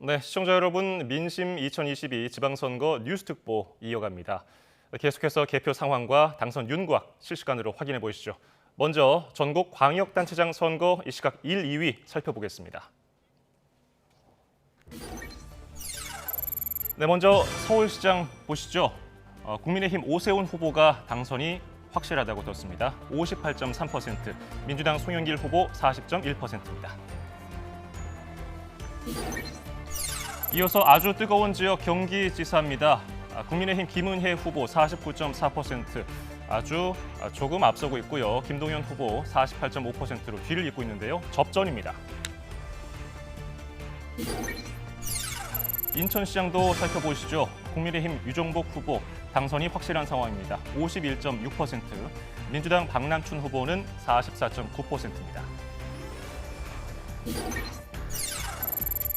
네, 시청자 여러분, 민심 2022 지방선거 뉴스특보 이어갑니다. 계속해서 개표 상황과 당선 윤곽 실시간으로 확인해 보시죠. 먼저 전국 광역단체장 선거 이 시각 1, 2위 살펴보겠습니다. 네, 먼저 서울시장 보시죠. 국민의힘 오세훈 후보가 당선이 확실하다고 떴습니다. 58.3%, 민주당 송영길 후보 40.1%입니다. 이어서 아주 뜨거운 지역 경기지사입니다. 국민의힘 김은혜 후보 49.4%, 아주 조금 앞서고 있고요. 김동연 후보 48.5%로 뒤를 잇고 있는데요. 접전입니다. 인천시장도 살펴보시죠. 국민의힘 유정복 후보 당선이 확실한 상황입니다. 51.6%, 민주당 박남춘 후보는 44.9%입니다.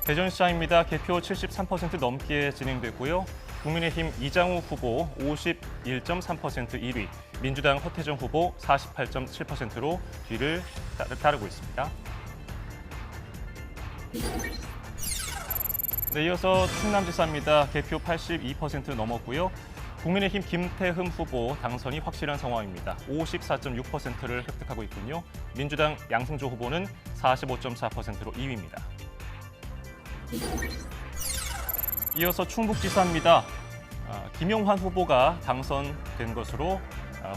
대전시장입니다. 개표 73% 넘게 진행됐고요. 국민의힘 이장우 후보 51.3% 1위, 민주당 허태정 후보 48.7%로 뒤를 따르고 있습니다. 네, 이어서 충남지사입니다. 개표 82% 넘었고요. 국민의힘 김태흠 후보 당선이 확실한 상황입니다. 54.6%를 획득하고 있군요. 민주당 양승조 후보는 45.4%로 2위입니다. 이어서 충북지사입니다. 김용환 후보가 당선된 것으로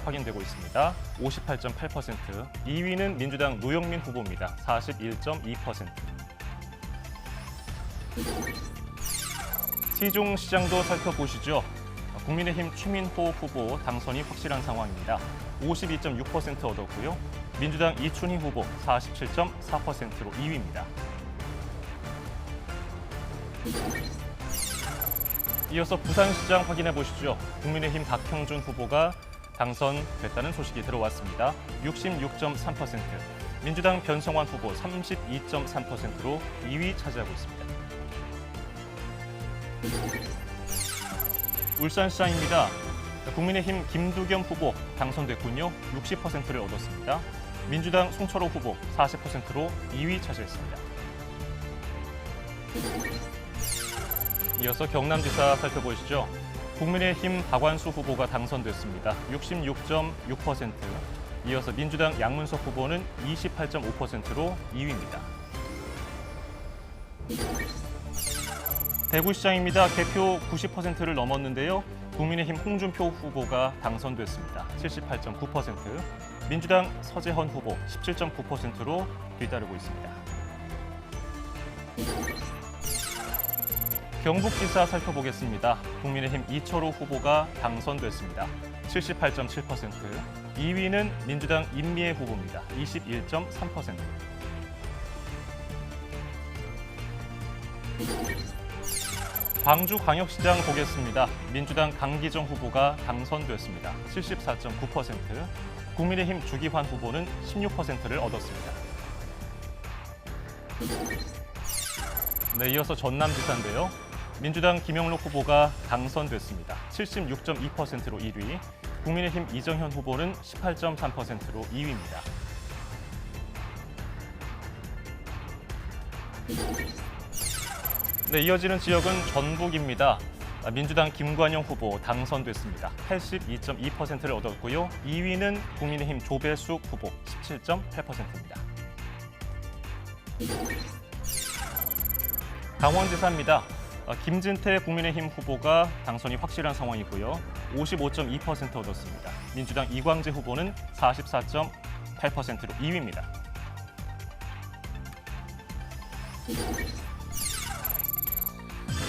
확인되고 있습니다. 58.8%, 2위는 민주당 노영민 후보입니다. 41.2%. 세종시장도 살펴보시죠. 국민의힘 최민호 후보 당선이 확실한 상황입니다. 52.6% 얻었고요. 민주당 이춘희 후보 47.4%로 2위입니다. 이어서 부산시장 확인해 보시죠. 국민의힘 박형준 후보가 당선됐다는 소식이 들어왔습니다. 66.3%, 민주당 변성환 후보 32.3%로 2위 차지하고 있습니다. 울산시장입니다. 국민의힘 김두겸 후보 당선됐군요. 60%를 얻었습니다. 민주당 송철호 후보 40%로 2위 차지했습니다. 이어서 경남지사 살펴보시죠. 국민의힘 박완수 후보가 당선됐습니다. 66.6%, 이어서 민주당 양문석 후보는 28.5%로 2위입니다. 대구시장입니다. 개표 90%를 넘었는데요. 국민의힘 홍준표 후보가 당선됐습니다. 78.9%, 민주당 서재헌 후보 17.9%로 뒤따르고 있습니다. 경북지사 살펴보겠습니다. 국민의힘 이철호 후보가 당선됐습니다. 78.7%, 2위는 민주당 임미애 후보입니다. 21.3%. 광주광역시장 보겠습니다. 민주당 강기정 후보가 당선됐습니다. 74.9%, 국민의힘 주기환 후보는 16%를 얻었습니다. 네, 이어서 전남지사인데요. 민주당 김영록 후보가 당선됐습니다. 76.2%로 1위, 국민의힘 이정현 후보는 18.3%로 2위입니다. 네, 이어지는 지역은 전북입니다. 민주당 김관영 후보 당선됐습니다. 82.2%를 얻었고요. 2위는 국민의힘 조배숙 후보 17.8%입니다. 강원지사입니다. 김진태 국민의힘 후보가 당선이 확실한 상황이고요. 55.2% 얻었습니다. 민주당 이광재 후보는 44.8%로 2위입니다.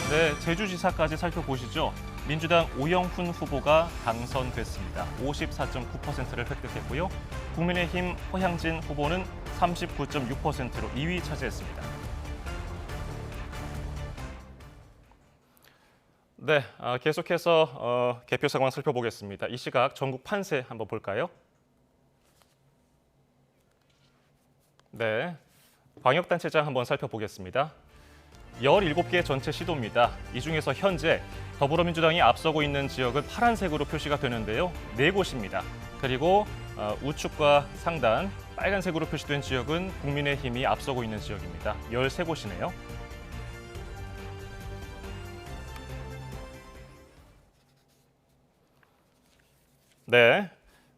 네, 제주지사까지 살펴보시죠. 민주당 오영훈 후보가 당선됐습니다. 54.9%를 획득했고요. 국민의힘 허향진 후보는 39.6%로 2위 차지했습니다. 네, 계속해서 개표 상황 살펴보겠습니다. 이 시각 전국 판세 한번 볼까요? 네, 광역단체장 한번 살펴보겠습니다. 17개 전체 시도입니다. 이 중에서 현재 더불어민주당이 앞서고 있는 지역은 파란색으로 표시가 되는데요. 4곳입니다. 그리고 우측과 상단 빨간색으로 표시된 지역은 국민의힘이 앞서고 있는 지역입니다. 13곳이네요. 네.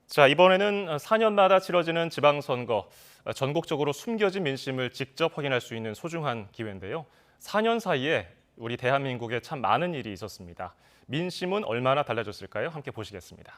자, 이번에는 4년마다 치러지는 지방선거, 전국적으로 숨겨진 민심을 직접 확인할 수 있는 소중한 기회인데요. 4년 사이에 우리 대한민국에 참 많은 일이 있었습니다. 민심은 얼마나 달라졌을까요? 함께 보시겠습니다.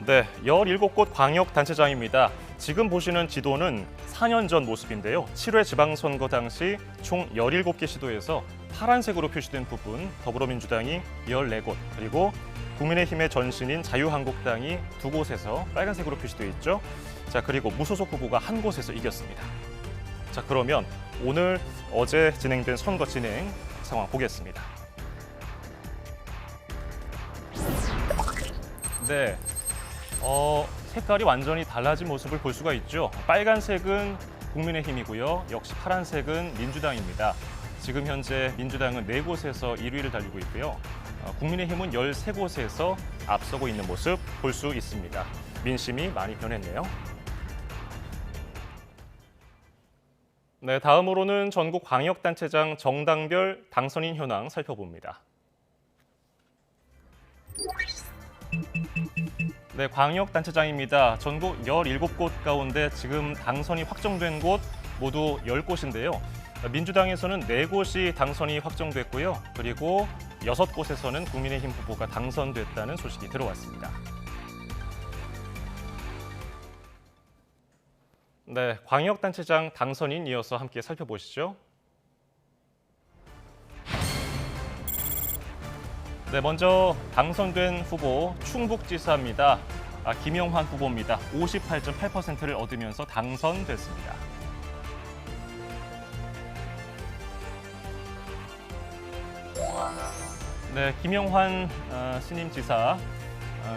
네, 17곳 광역단체장입니다. 지금 보시는 지도는 4년 전 모습인데요. 7회 지방선거 당시 총 17개 시도에서 파란색으로 표시된 부분, 더불어민주당이 14곳, 그리고 국민의힘의 전신인 자유한국당이 2곳에서 빨간색으로 표시되어 있죠. 자, 그리고 무소속 후보가 1곳에서 이겼습니다. 자, 그러면 오늘 어제 진행된 선거 진행 상황 보겠습니다. 네. 색깔이 완전히 달라진 모습을 볼 수가 있죠. 빨간색은 국민의힘이고요. 역시 파란색은 민주당입니다. 지금 현재 민주당은 4곳에서 1위를 달리고 있고요. 국민의힘은 13곳에서 앞서고 있는 모습 볼 수 있습니다. 민심이 많이 변했네요. 네, 다음으로는 전국 광역단체장 정당별 당선인 현황 살펴봅니다. 네, 광역단체장입니다. 전국 17곳 가운데 지금 당선이 확정된 곳 모두 10곳인데요. 민주당에서는 4곳이 당선이 확정됐고요. 그리고 6곳에서는 국민의힘 후보가 당선됐다는 소식이 들어왔습니다. 네, 광역단체장 당선인 이어서 함께 살펴보시죠. 네, 먼저 당선된 후보 충북지사입니다. 김영환 후보입니다. 58.8%를 얻으면서 당선됐습니다. 네, 김영환 신임 지사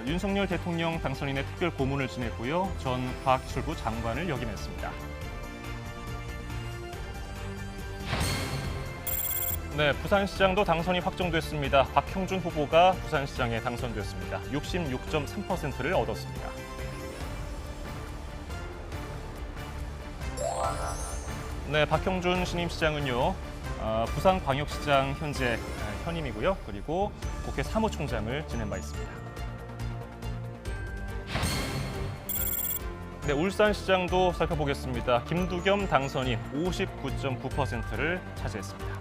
윤석열 대통령 당선인의 특별 고문을 지냈고요. 전 과학기술부 장관을 역임했습니다. 네, 부산시장도 당선이 확정됐습니다. 박형준 후보가 부산시장에 당선됐습니다. 66.3%를 얻었습니다. 네, 박형준 신임시장은요, 부산광역시장 현재 현임이고요. 그리고 국회 사무총장을 지낸 바 있습니다. 네, 울산시장도 살펴보겠습니다. 김두겸 당선인 59.9%를 차지했습니다.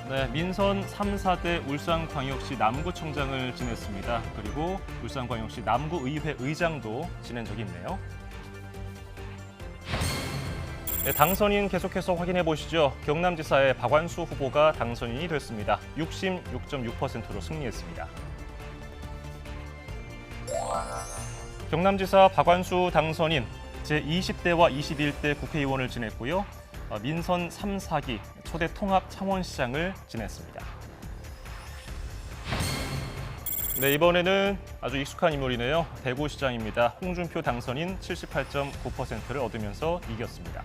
네, 민선 3, 4대 울산광역시 남구청장을 지냈습니다. 그리고 울산광역시 남구의회 의장도 지낸 적이 있네요. 네, 당선인 계속해서 확인해 보시죠. 경남지사의 박완수 후보가 당선인이 됐습니다. 66.6%로 승리했습니다. 경남지사 박완수 당선인 제20대와 21대 국회의원을 지냈고요. 민선 3, 4기 초대 통합 창원시장을 지냈습니다. 네, 이번에는 아주 익숙한 인물이네요. 대구시장입니다. 홍준표 당선인 78.9%를 얻으면서 이겼습니다.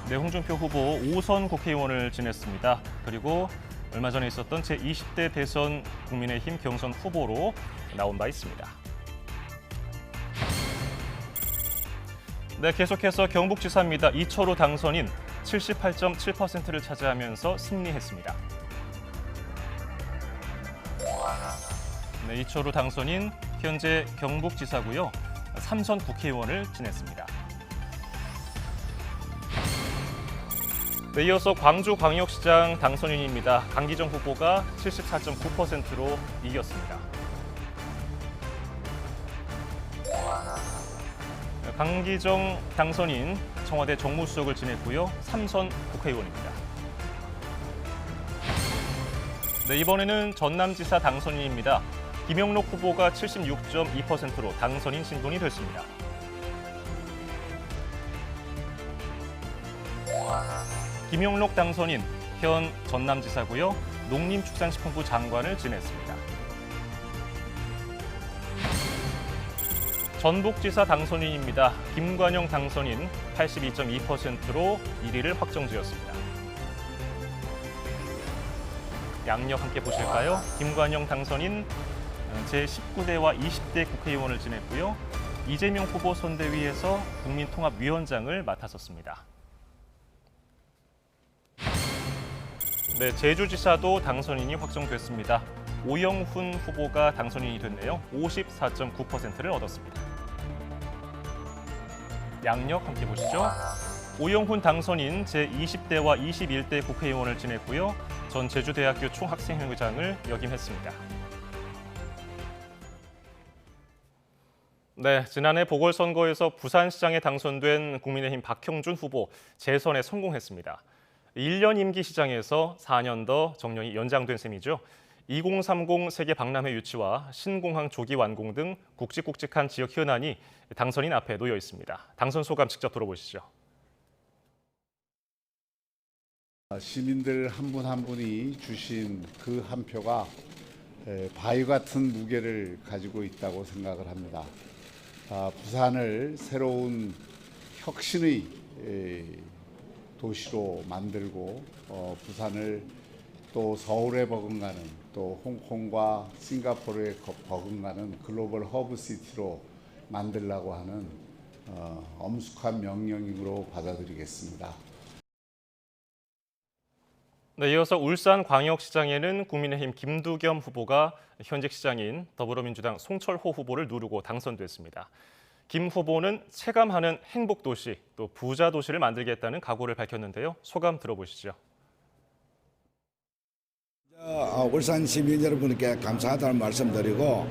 네, 홍준표 후보 5선 국회의원을 지냈습니다. 그리고 얼마 전에 있었던 제20대 대선 국민의힘 경선 후보로 나온 바 있습니다. 네, 계속해서 경북지사입니다. 이철우 당선인 78.7%를 차지하면서 승리했습니다. 네, 이철우 당선인 현재 경북지사고요. 3선 국회의원을 지냈습니다. 네, 이어서 광주광역시장 당선인입니다. 강기정 후보가 74.9%로 이겼습니다. 강기정 당선인 청와대 정무수석을 지냈고요. 3선 국회의원입니다. 네, 이번에는 전남지사 당선인입니다. 김영록 후보가 76.2%로 당선인 신분이 됐습니다. 김영록 당선인 현 전남지사고요. 농림축산식품부 장관을 지냈습니다. 전북지사 당선인입니다. 김관영 당선인 82.2%로 1위를 확정지었습니다. 양력 함께 보실까요? 김관영 당선인 제19대와 20대 국회의원을 지냈고요. 이재명 후보 선대위에서 국민통합위원장을 맡았었습니다. 네, 제주지사도 당선인이 확정됐습니다. 오영훈 후보가 당선인이 됐네요. 54.9%를 얻었습니다. 양력 함께 보시죠. 오영훈 당선인 제20대와 21대 국회의원을 지냈고요. 전 제주대학교 총학생회장을 역임했습니다. 네, 지난해 보궐선거에서 부산시장에 당선된 국민의힘 박형준 후보 재선에 성공했습니다. 1년 임기 시장에서 4년 더 정년이 연장된 셈이죠. 2030 세계 박람회 유치와 신공항 조기 완공 등 굵직굵직한 지역 현안이 당선인 앞에 놓여 있습니다. 당선 소감 직접 들어보시죠. 시민들 한 분 한 분이 주신 그 한 표가 바위 같은 무게를 가지고 있다고 생각을 합니다. 부산을 새로운 혁신의 도시로 만들고 부산을 또 서울에 버금가는 또 홍콩과 싱가포르에 버금가는 글로벌 허브시티로 만들려고 하는 엄숙한 명령으로 받아들이겠습니다. 네, 이어서 울산광역시장에는 국민의힘 김두겸 후보가 현직 시장인 더불어민주당 송철호 후보를 누르고 당선됐습니다. 김 후보는 체감하는 행복도시, 또 부자도시를 만들겠다는 각오를 밝혔는데요. 소감 들어보시죠. 울산 시민 여러분께 감사하다는 말씀드리고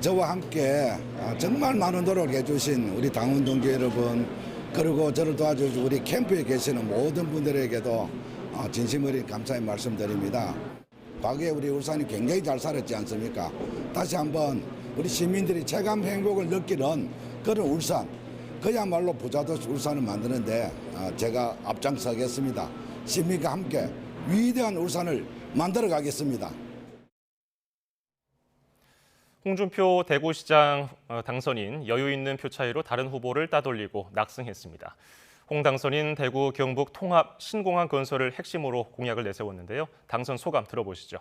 저와 함께 정말 많은 노력을 해주신 우리 당원 동지 여러분 그리고 저를 도와주신 우리 캠프에 계시는 모든 분들에게도 진심 어린 감사의 말씀드립니다. 과거에 우리 울산이 굉장히 잘 살았지 않습니까? 다시 한번 우리 시민들이 체감 행복을 느끼는 그런 울산, 그야말로 부자도시 울산을 만드는데 제가 앞장서겠습니다. 시민과 함께 위대한 울산을 만들어 가겠습니다. 홍준표 대구시장 당선인 여유 있는 표 차이로 다른 후보를 따돌리고 낙승했습니다. 홍 당선인 대구 경북 통합 신공항 건설을 핵심으로 공약을 내세웠는데요. 당선 소감 들어보시죠.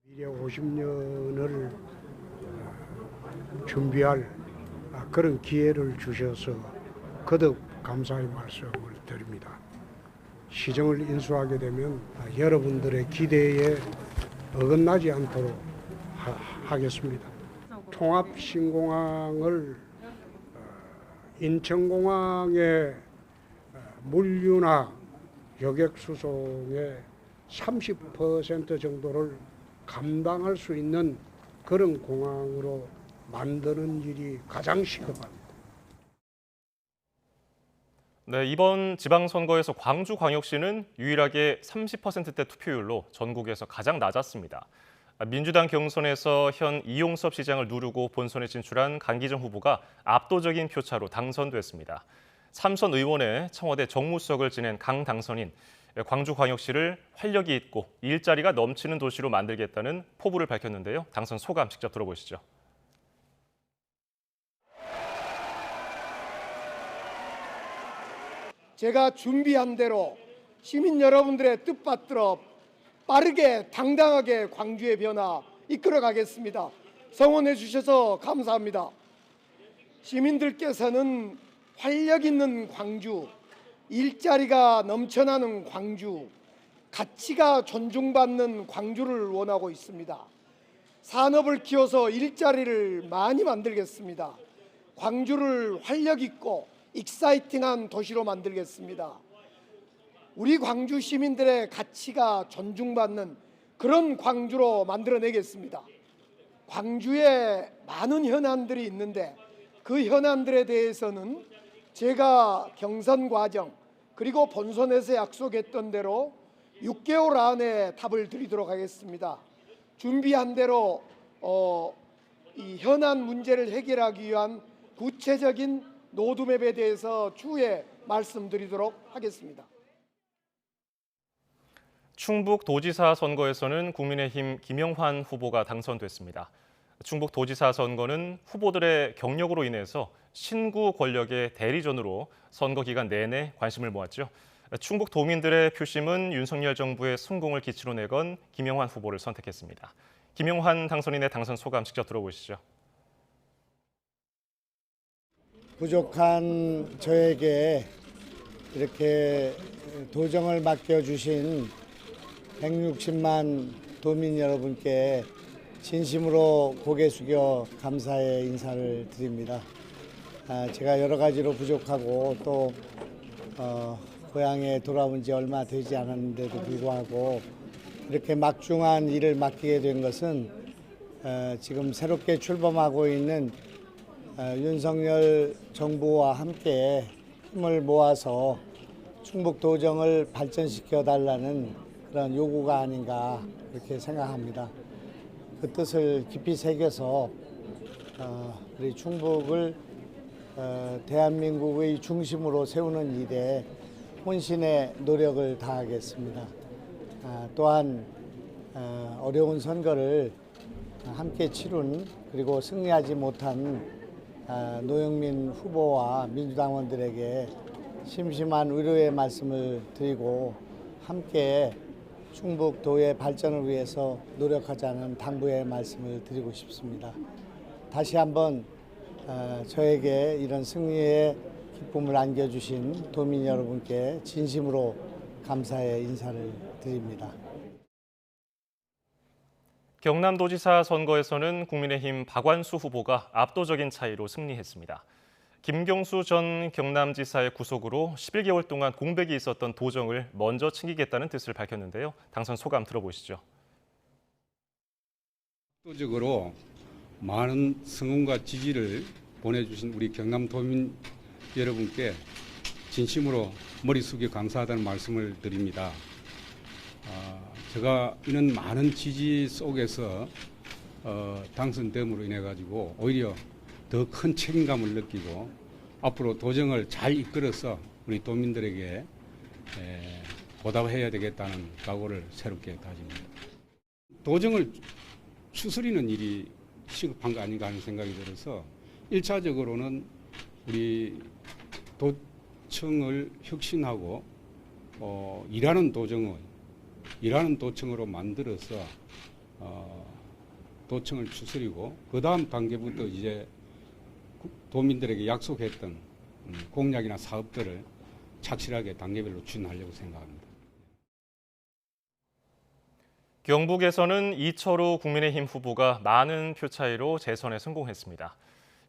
미래 50년을 준비할 그런 기회를 주셔서 거듭 감사의 말씀을 드립니다. 시정을 인수하게 되면 여러분들의 기대에 어긋나지 않도록 하겠습니다. 통합 신공항을 인천공항의 물류나 여객 수송의 30% 정도를 감당할 수 있는 그런 공항으로 만드는 일이 가장 시급합니다. 네, 이번 지방선거에서 광주광역시는 유일하게 30%대 투표율로 전국에서 가장 낮았습니다. 민주당 경선에서 현 이용섭 시장을 누르고 본선에 진출한 강기정 후보가 압도적인 표차로 당선됐습니다. 삼선 의원의 청와대 정무수석을 지낸 강 당선인, 광주광역시를 활력이 있고 일자리가 넘치는 도시로 만들겠다는 포부를 밝혔는데요. 당선 소감 직접 들어보시죠. 제가 준비한 대로 시민 여러분들의 뜻받들어 빠르게 당당하게 광주의 변화 이끌어가겠습니다. 성원해 주셔서 감사합니다. 시민들께서는 활력 있는 광주, 일자리가 넘쳐나는 광주, 가치가 존중받는 광주를 원하고 있습니다. 산업을 키워서 일자리를 많이 만들겠습니다. 광주를 활력 있고 익사이팅한 도시로 만들겠습니다. 우리 광주 시민들의 가치가 존중받는 그런 광주로 만들어내겠습니다. 광주에 많은 현안들이 있는데 그 현안들에 대해서는 제가 경선 과정 그리고 본선에서 약속했던 대로 6개월 안에 답을 드리도록 하겠습니다. 준비한 대로 이 현안 문제를 해결하기 위한 구체적인 로드맵에 대해서 추후에 말씀드리도록 하겠습니다. 충북도지사 선거에서는 국민의힘 김영환 후보가 당선됐습니다. 충북도지사 선거는 후보들의 경력으로 인해서 신구 권력의 대리전으로 선거 기간 내내 관심을 모았죠. 충북도민들의 표심은 윤석열 정부의 성공을 기치로 내건 김영환 후보를 선택했습니다. 김용환 당선인의 당선 소감 직접 들어보시죠. 부족한 저에게 이렇게 도정을 맡겨주신 160만 도민 여러분께 진심으로 고개 숙여 감사의 인사를 드립니다. 제가 여러 가지로 부족하고 또 고향에 돌아온 지 얼마 되지 않았는데도 불구하고 이렇게 막중한 일을 맡기게 된 것은 지금 새롭게 출범하고 있는 윤석열 정부와 함께 힘을 모아서 충북 도정을 발전시켜 달라는 그런 요구가 아닌가 그렇게 생각합니다. 그 뜻을 깊이 새겨서 우리 충북을 대한민국의 중심으로 세우는 일에 혼신의 노력을 다하겠습니다. 또한 어려운 선거를 함께 치룬 그리고 승리하지 못한 노영민 후보와 민주당원들에게 심심한 위로의 말씀을 드리고 함께 충북도의 발전을 위해서 노력하자는 당부의 말씀을 드리고 싶습니다. 다시 한번 저에게 이런 승리의 기쁨을 안겨주신 도민 여러분께 진심으로 감사의 인사를 드립니다. 경남도지사 선거에서는 국민의힘 박완수 후보가 압도적인 차이로 승리했습니다. 김경수 전 경남지사의 구속으로 11개월 동안 공백이 있었던 도정을 먼저 챙기겠다는 뜻을 밝혔는데요. 당선 소감 들어보시죠. 압도적으로 많은 성원과 지지를 보내주신 우리 경남도민 여러분께 진심으로 머리 숙여 감사하다는 말씀을 드립니다. 제가 이런 많은 지지 속에서 당선됨으로 인해 가지고 오히려 더 큰 책임감을 느끼고 앞으로 도정을 잘 이끌어서 우리 도민들에게 보답해야 되겠다는 각오를 새롭게 다집니다. 도정을 추스리는 일이 시급한 거 아닌가 하는 생각이 들어서 1차적으로는 우리 도청을 혁신하고 일하는 도청으로 만들어서 도청을 추스리고 그 다음 단계부터 이제 도민들에게 약속했던 공약이나 사업들을 착실하게 단계별로 추진하려고 생각합니다. 경북에서는 이철우 국민의힘 후보가 많은 표 차이로 재선에 성공했습니다.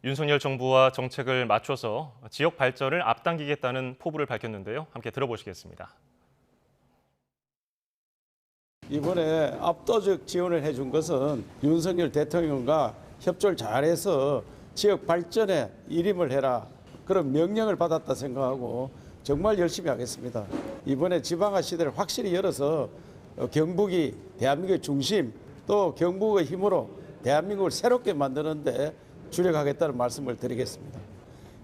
윤석열 정부와 정책을 맞춰서 지역 발전을 앞당기겠다는 포부를 밝혔는데요. 함께 들어보시겠습니다. 이번에 압도적 지원을 해준 것은 윤석열 대통령과 협조를 잘해서 지역 발전에 일임을 해라 그런 명령을 받았다 생각하고 정말 열심히 하겠습니다. 이번에 지방화 시대를 확실히 열어서 경북이 대한민국의 중심 또 경북의 힘으로 대한민국을 새롭게 만드는데 주력하겠다는 말씀을 드리겠습니다.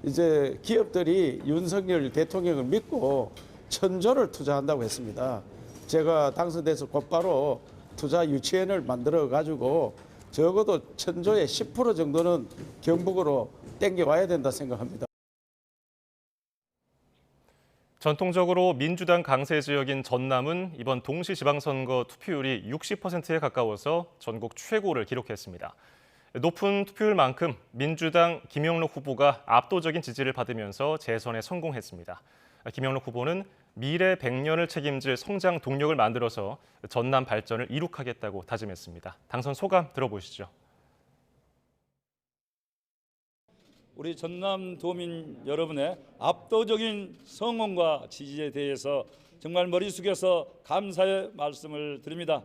이제 기업들이 윤석열 대통령을 믿고 1,000조를 투자한다고 했습니다. 제가 당선돼서 곧바로 투자 유치원을 만들어 가지고 적어도 1,000조의 10% 정도는 경북으로 땡겨와야 된다 생각합니다. 전통적으로 민주당 강세 지역인 전남은 이번 동시지방선거 투표율이 60%에 가까워서 전국 최고를 기록했습니다. 높은 투표율만큼 민주당 김영록 후보가 압도적인 지지를 받으면서 재선에 성공했습니다. 김영록 후보는 미래 100년을 책임질 성장 동력을 만들어서 전남 발전을 이룩하겠다고 다짐했습니다. 당선 소감 들어보시죠. 우리 전남 도민 여러분의 압도적인 성원과 지지에 대해서 정말 머리 숙여서 감사의 말씀을 드립니다.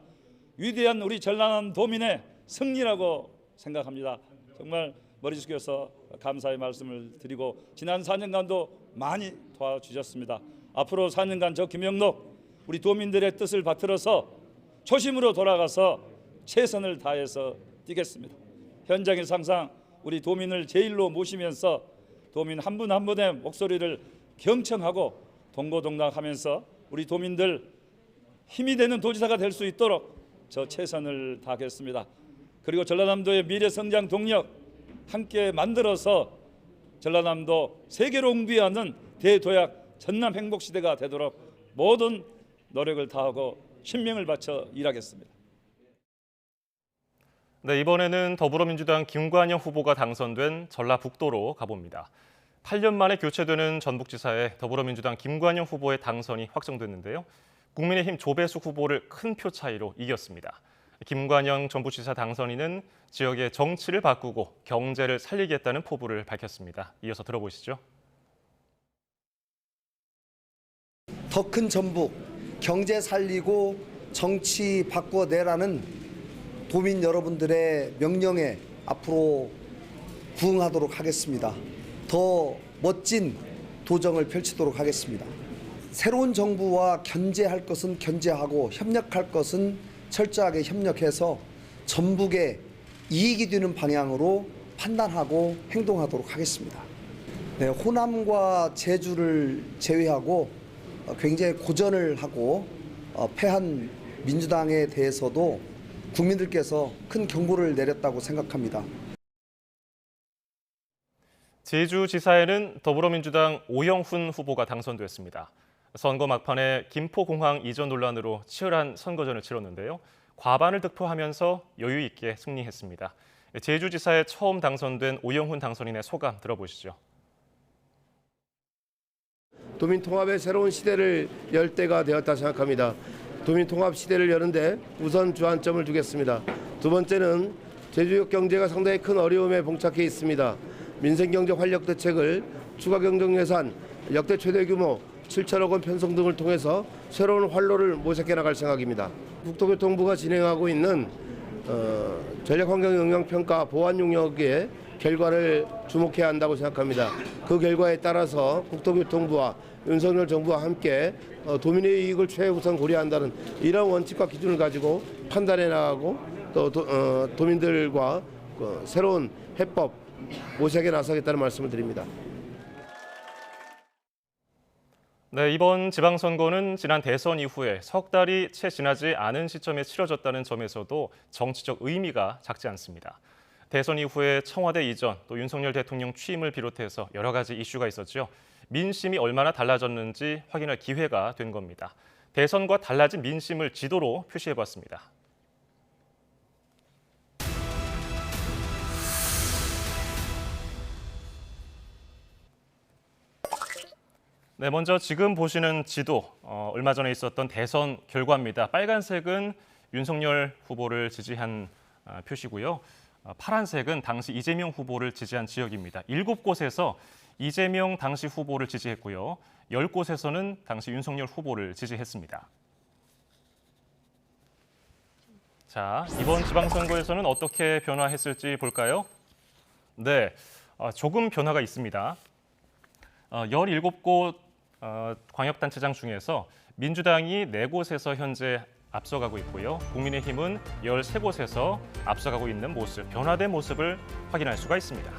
위대한 우리 전남 도민의 승리라고 생각합니다. 정말 머리 숙여서 감사의 말씀을 드리고 지난 4년간도 많이 도와주셨습니다. 앞으로 4년간 저 김영록 우리 도민들의 뜻을 받들어서 초심으로 돌아가서 최선을 다해서 뛰겠습니다. 현장에서 항상 우리 도민을 제일로 모시면서 도민 한 분 한 분의 목소리를 경청하고 동고동락하면서 우리 도민들 힘이 되는 도지사가 될 수 있도록 저 최선을 다하겠습니다. 그리고 전라남도의 미래 성장 동력 함께 만들어서 전라남도 세계로 홍보하는 대도약 전남 행복시대가 되도록 모든 노력을 다하고 신명을 바쳐 일하겠습니다. 네, 이번에는 더불어민주당 김관영 후보가 당선된 전라북도로 가봅니다. 8년 만에 교체되는 전북지사에 더불어민주당 김관영 후보의 당선이 확정됐는데요. 국민의힘 조배숙 후보를 큰 표 차이로 이겼습니다. 김관영 전북지사 당선인은 지역의 정치를 바꾸고 경제를 살리겠다는 포부를 밝혔습니다. 이어서 들어보시죠. 더 큰 전북, 경제 살리고 정치 바꿔내라는 도민 여러분들의 명령에 앞으로 부응하도록 하겠습니다. 더 멋진 도정을 펼치도록 하겠습니다. 새로운 정부와 견제할 것은 견제하고 협력할 것은 철저하게 협력해서 전북에 이익이 되는 방향으로 판단하고 행동하도록 하겠습니다. 네, 호남과 제주를 제외하고 굉장히 고전을 하고 패한 민주당에 대해서도 국민들께서 큰 경고를 내렸다고 생각합니다. 제주지사에는 더불어민주당 오영훈 후보가 당선됐습니다. 선거 막판에 김포공항 이전 논란으로 치열한 선거전을 치렀는데요. 과반을 득표하면서 여유 있게 승리했습니다. 제주지사에 처음 당선된 오영훈 당선인의 소감 들어보시죠. 도민통합의 새로운 시대를 열 때가 되었다 생각합니다. 도민통합 시대를 여는데 우선 주안점을 두겠습니다. 두 번째는 제주역 경제가 상당히 큰 어려움에 봉착해 있습니다. 민생경제 활력 대책을 추가 경정 예산 역대 최대 규모 7천억 원 편성 등을 통해서 새로운 활로를 모색해 나갈 생각입니다. 국토교통부가 진행하고 있는 전략환경영향평가 보완 용역의 결과를 주목해야 한다고 생각합니다. 그 결과에 따라서 국토교통부와 윤석열 정부와 함께 도민의 이익을 최우선 고려한다는 이런 원칙과 기준을 가지고 판단해 나가고 또 도민들과 새로운 해법 모색에 나서겠다는 말씀을 드립니다. 네, 이번 지방선거는 지난 대선 이후에 석 달이 채 지나지 않은 시점에 치러졌다는 점에서도 정치적 의미가 작지 않습니다. 대선 이후에 청와대 이전, 또 윤석열 대통령 취임을 비롯해서 여러 가지 이슈가 있었죠. 민심이 얼마나 달라졌는지 확인할 기회가 된 겁니다. 대선과 달라진 민심을 지도로 표시해봤습니다. 네, 먼저 지금 보시는 지도, 얼마 전에 있었던 대선 결과입니다. 빨간색은 윤석열 후보를 지지한 표시고요. 파란색은 당시 이재명 후보를 지지한 지역입니다. 7곳에서 이재명 당시 후보를 지지했고요. 10곳에서는 당시 윤석열 후보를 지지했습니다. 자, 이번 지방선거에서는 어떻게 변화했을지 볼까요? 네, 조금 변화가 있습니다. 17곳 광역단체장 중에서 민주당이 4곳에서 현재 앞서가고 있고요. 국민의힘은 13곳에서 앞서가고 있는 모습, 변화된 모습을 확인할 수가 있습니다.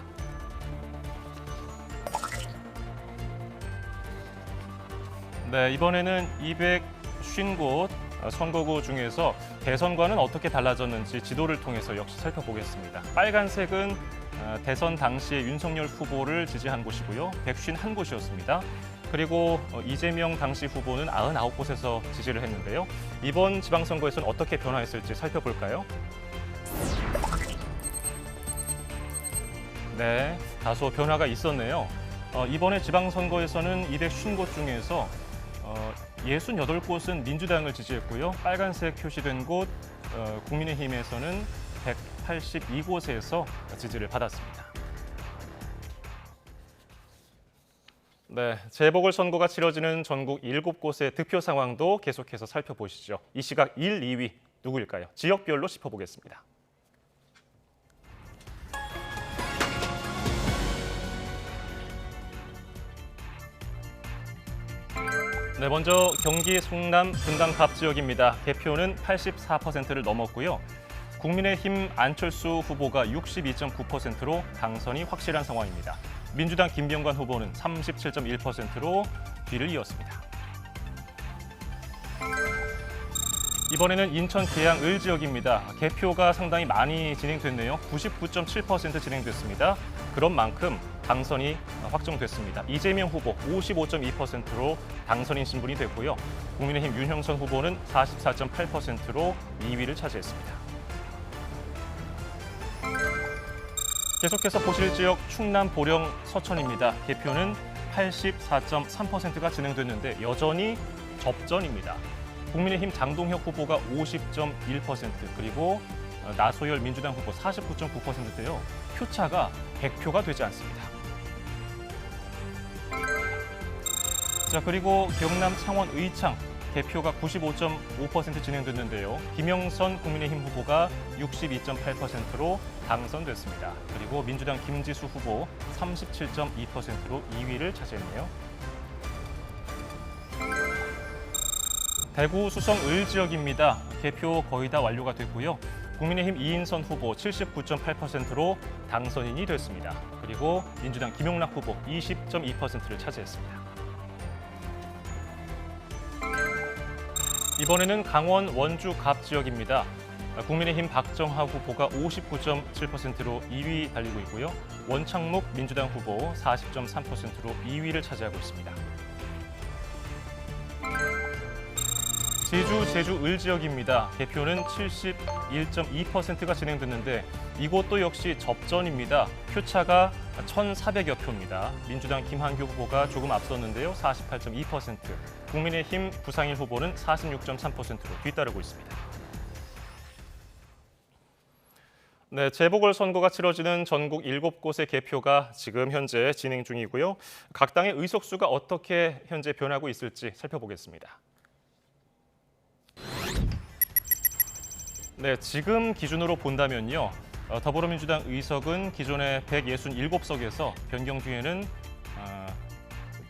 네, 이번에는 250곳 선거구 중에서 대선과는 어떻게 달라졌는지 지도를 통해서 역시 살펴보겠습니다. 빨간색은 대선 당시에 윤석열 후보를 지지한 곳이고요. 151곳이었습니다. 그리고 이재명 당시 후보는 99곳에서 지지를 했는데요. 이번 지방선거에서는 어떻게 변화했을지 살펴볼까요? 네, 다소 변화가 있었네요. 이번에 지방선거에서는 250곳 중에서 68곳은 민주당을 지지했고요. 빨간색 표시된 곳 국민의힘에서는 182곳에서 지지를 받았습니다. 네, 재보궐선거가 치러지는 전국 7곳의 득표 상황도 계속해서 살펴보시죠. 이 시각 1, 2위 누구일까요? 지역별로 짚어보겠습니다. 네, 먼저 경기 성남 분당갑 지역입니다. 개표는 84%를 넘었고요. 국민의힘 안철수 후보가 62.9%로 당선이 확실한 상황입니다. 민주당 김병관 후보는 37.1%로 뒤를 이었습니다. 이번에는 인천 계양 을 지역입니다. 개표가 상당히 많이 진행됐네요. 99.7% 진행됐습니다. 그런 만큼 당선이 확정됐습니다. 이재명 후보 55.2%로 당선인 신분이 됐고요. 국민의힘 윤형선 후보는 44.8%로 2위를 차지했습니다. 계속해서 보실 지역 충남 보령 서천입니다. 개표는 84.3%가 진행됐는데 여전히 접전입니다. 국민의힘 장동혁 후보가 50.1%, 그리고 나소열 민주당 후보 49.9%인데요. 표차가 100표가 되지 않습니다. 자, 그리고 경남 창원 의창 개표가 95.5% 진행됐는데요. 김영선 국민의힘 후보가 62.8%로 당선됐습니다. 그리고 민주당 김지수 후보 37.2%로 2위를 차지했네요. 대구 수성 을 지역입니다. 개표 거의 다 완료가 됐고요. 국민의힘 이인선 후보 79.8%로 당선인이 됐습니다. 그리고 민주당 김용락 후보 20.2%를 차지했습니다. 이번에는 강원 원주 갑 지역입니다. 국민의힘 박정하 후보가 59.7%로 2위 달리고 있고요. 원창묵 민주당 후보 40.3%로 2위를 차지하고 있습니다. 제주 을 지역입니다. 개표는 71.2%가 진행됐는데 이곳도 역시 접전입니다. 표차가 1,400여 표입니다. 민주당 김한규 후보가 조금 앞섰는데요. 48.2%. 국민의힘 부상일 후보는 46.3%로 뒤따르고 있습니다. 네, 재보궐선거가 치러지는 전국 7곳의 개표가 지금 현재 진행 중이고요. 각 당의 의석수가 어떻게 현재 변하고 있을지 살펴보겠습니다. 네, 지금 기준으로 본다면요. 더불어민주당 의석은 기존의 167석에서 변경 뒤에는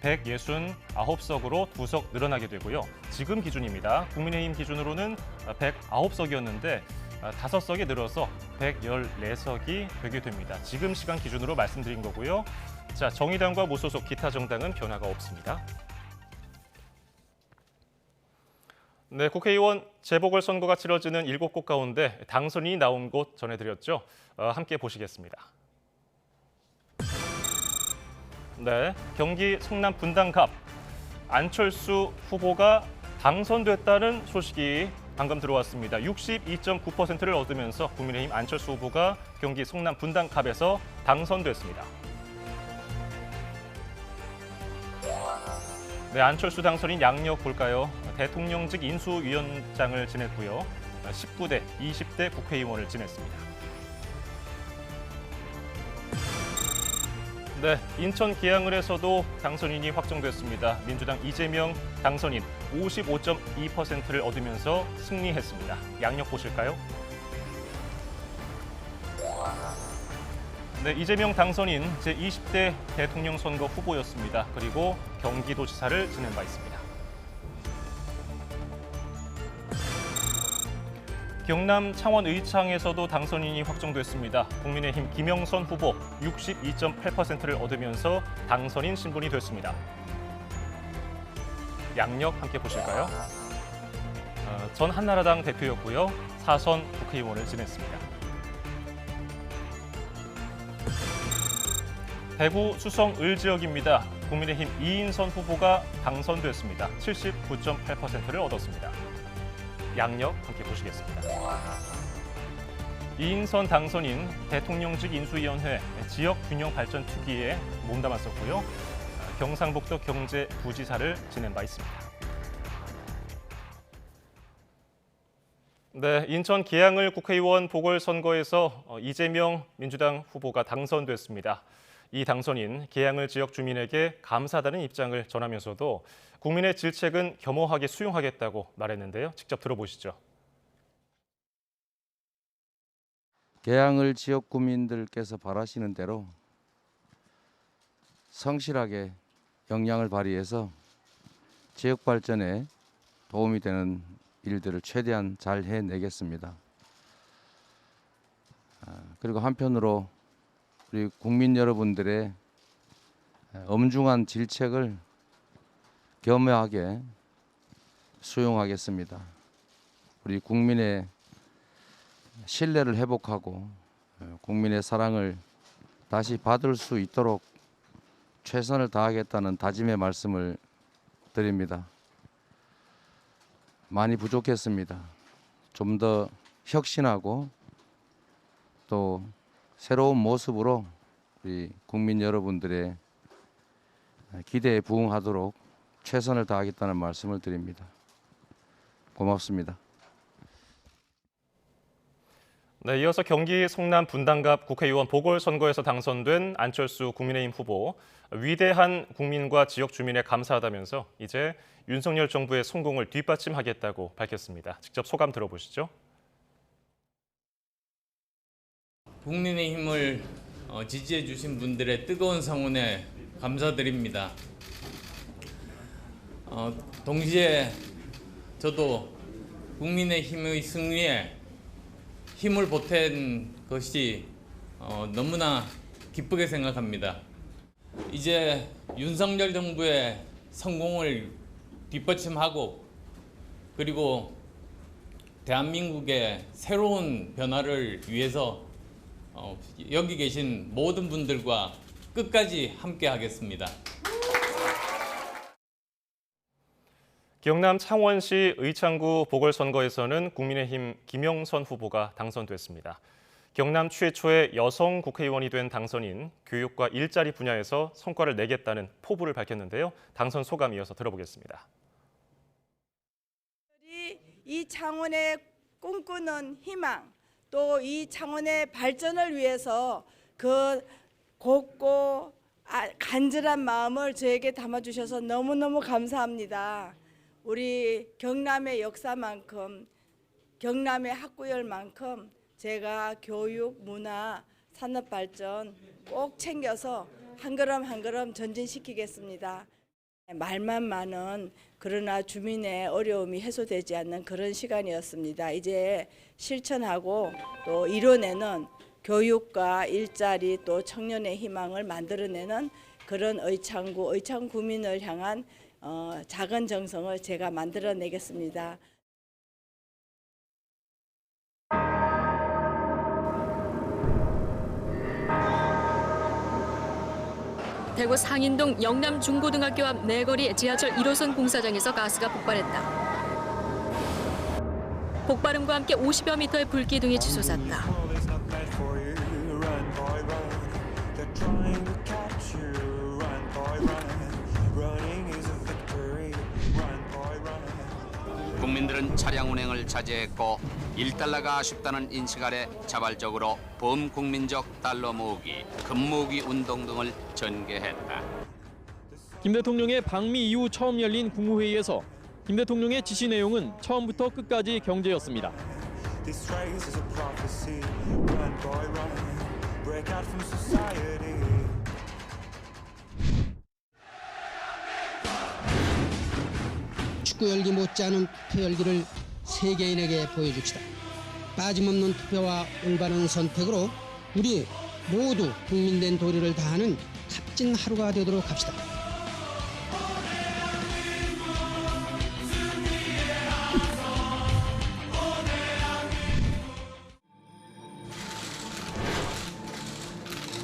169석으로 2석 늘어나게 되고요. 지금 기준입니다. 국민의힘 기준으로는 109석이었는데 5석이 늘어서 114석이 되게 됩니다. 지금 시간 기준으로 말씀드린 거고요. 자, 정의당과 무소속 기타 정당은 변화가 없습니다. 네, 국회의원 재보궐선거가 치러지는 7곳 가운데 당선인이 나온 곳 전해드렸죠. 함께 보시겠습니다. 네, 경기 성남 분당갑 안철수 후보가 당선됐다는 소식이 방금 들어왔습니다. 62.9%를 얻으면서 국민의힘 안철수 후보가 경기 성남 분당갑에서 당선됐습니다. 네, 안철수 당선인 양력 볼까요? 대통령직 인수위원장을 지냈고요. 19대, 20대 국회의원을 지냈습니다. 네, 인천 계양을에서도 당선인이 확정됐습니다. 민주당 이재명 당선인 55.2%를 얻으면서 승리했습니다. 양력 보실까요? 네, 이재명 당선인 제20대 대통령 선거 후보였습니다. 그리고 경기도지사를 지낸 바 있습니다. 경남 창원 의창에서도 당선인이 확정됐습니다. 국민의힘 김영선 후보 62.8%를 얻으면서 당선인 신분이 됐습니다. 양력 함께 보실까요? 전 한나라당 대표였고요. 4선 국회의원을 지냈습니다. 대구 수성 을 지역입니다. 국민의힘 이인선 후보가 당선됐습니다. 79.8%를 얻었습니다. 양력 함께 보시겠습니다. 이인선 당선인 대통령직 인수위원회 지역균형발전특위에 몸담았었고요. 경상북도 경제부지사를 지낸 바 있습니다. 네, 인천 계양을 국회의원 보궐선거에서 이재명 민주당 후보가 당선됐습니다. 이 당선인 계양을 지역 주민에게 감사하다는 입장을 전하면서도 국민의 질책은 겸허하게 수용하겠다고 말했는데요. 직접 들어보시죠. 계양을 지역 구민들께서 바라시는 대로 성실하게 역량을 발휘해서 지역 발전에 도움이 되는 일들을 최대한 잘 해내겠습니다. 그리고 한편으로 우리 국민 여러분들의 엄중한 질책을 겸허하게 수용하겠습니다. 우리 국민의 신뢰를 회복하고 국민의 사랑을 다시 받을 수 있도록 최선을 다하겠다는 다짐의 말씀을 드립니다. 많이 부족했습니다. 좀 더 혁신하고 또 새로운 모습으로 우리 국민 여러분들의 기대에 부응하도록 최선을 다하겠다는 말씀을 드립니다. 고맙습니다. 네, 이어서 경기 성남 분당갑 국회의원 보궐선거에서 당선된 안철수 국민의힘 후보, 위대한 국민과 지역 주민에 감사하다면서 이제 윤석열 정부의 성공을 뒷받침하겠다고 밝혔습니다. 직접 소감 들어보시죠. 국민의힘을 지지해 주신 분들의 뜨거운 성원에 감사드립니다. 동시에 저도 국민의힘의 승리에 힘을 보탠 것이 너무나 기쁘게 생각합니다. 이제 윤석열 정부의 성공을 뒷받침하고 그리고 대한민국의 새로운 변화를 위해서 여기 계신 모든 분들과 끝까지 함께 하겠습니다. 경남 창원시 의창구 보궐선거에서는 국민의힘 김영선 후보가 당선됐습니다. 경남 최초의 여성 국회의원이 된 당선인 교육과 일자리 분야에서 성과를 내겠다는 포부를 밝혔는데요. 당선 소감 이어서 들어보겠습니다. 이 창원의 꿈꾸는 희망, 또 이 창원의 발전을 위해서 그 곱고 간절한 마음을 저에게 담아주셔서 너무너무 감사합니다. 우리 경남의 역사만큼, 경남의 학구열만큼 제가 교육, 문화, 산업 발전 꼭 챙겨서 한 걸음 한 걸음 전진시키겠습니다. 말만 많은 그러나 주민의 어려움이 해소되지 않는 그런 시간이었습니다. 이제 실천하고 또 이뤄내는 교육과 일자리 또 청년의 희망을 만들어내는 그런 의창구 구민을 향한 작은 정성을 제가 만들어내겠습니다. 대구 상인동 영남중고등학교 앞 내거리 지하철 1호선 공사장에서 가스가 폭발했다. 폭발음과 함께 50여 미터의 불기둥이 치솟았다. 국민들은 차량 운행을 자제했고 1달러가 아쉽다는 인식 아래 자발적으로 범국민적 달러 모으기, 금 모으기 운동 등을 전개했다. 김 대통령의 방미 이후 처음 열린 국무회의에서 김 대통령의 지시 내용은 처음부터 끝까지 경제였습니다. 축구 열기 못지않은 투표 열기를 세계인에게 보여줍시다. 빠짐없는 투표와 올바른 선택으로 우리 모두 국민된 도리를 다하는 값진 하루가 되도록 합시다.